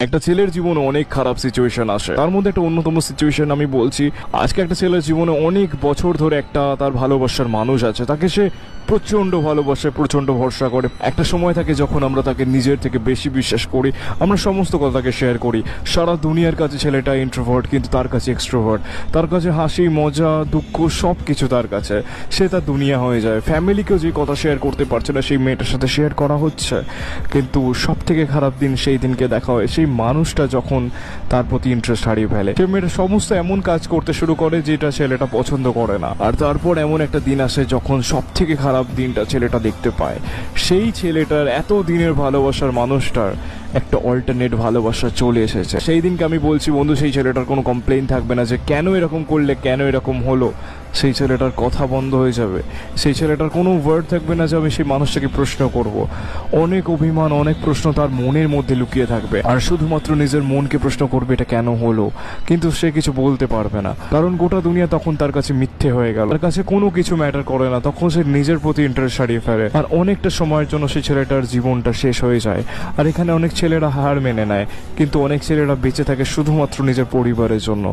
একটা ছেলের জীবনে অনেক খারাপ সিচুয়েশন আসে, তার মধ্যে একটা অন্যতম সিচুয়েশন আমি বলছি। আজকে একটা ছেলের জীবনে অনেক বছর ধরে একটা তার ভালোবাসার মানুষ আছে, তাকে সে প্রচণ্ড ভালোবাসে, প্রচণ্ড ভরসা করে। একটা সময় থাকে যখন আমরা তাকে নিজের থেকে বেশি বিশ্বাস করি, আমরা সমস্ত কথা তাকে শেয়ার করি। সারা দুনিয়ার কাছে ছেলেটা ইন্ট্রোভার্ট, কিন্তু তার কাছে এক্সট্রোভার্ট। তার কাছে হাসি, মজা, দুঃখ সব কিছু তার কাছে, সে তার দুনিয়া হয়ে যায়। ফ্যামিলিকেও যে কথা শেয়ার করতে পারছে না, সেই মেয়েটার সাথে শেয়ার করা হচ্ছে। কিন্তু সব থেকে খারাপ দিন সেই দিনকে দেখা হয়, সেই মানুষটা যখন তার প্রতি ইন্টারেস্ট হারিয়ে ফেলে। সে মেয়েটা সমস্ত এমন কাজ করতে শুরু করে যেটা ছেলেটা পছন্দ করে না। আর তারপর এমন একটা দিন আসে যখন সব থেকে খারাপ দিনটা ছেলেটা দেখতে পায়। সেই ছেলেটার এত দিনের ভালোবাসার মানুষটার একটা অল্টারনেট ভালোবাসা চলে এসেছে। সেই দিনকে আমি বলছি বন্ধু, সেই ছেলেটার কোনো কমপ্লেইন থাকবে না যে কেন এরকম করলে, কেন এরকম হলো। সেই ছেলেটার কথা বন্ধ হয়ে যাবে, সেই ছেলেটার কোনো ওয়ার্ড থাকবে না যে আমি সেই মানুষটাকে প্রশ্ন করব। অনেক অভিমান, অনেক প্রশ্ন তার মনের মধ্যে লুকিয়ে থাকবে, আর শুধুমাত্র নিজের মনকে প্রশ্ন করবে এটা কেন হলো। কিন্তু সে কিছু বলতে পারবে না, কারণ গোটা দুনিয়া তখন তার কাছে মিথ্যে হয়ে গেল। তার কাছে কোনো কিছু ম্যাটার করে না, তখন সে নিজের প্রতি ইন্টারেস্ট হারিয়ে ফেলে। আর অনেকটা সময়ের জন্য সেই ছেলেটার জীবনটা শেষ হয়ে যায়। আর এখানে অনেক ছেলেরা হার মেনে নেয়, কিন্তু অনেক ছেলেরা বেঁচে থাকে শুধুমাত্র নিজের পরিবারের জন্য।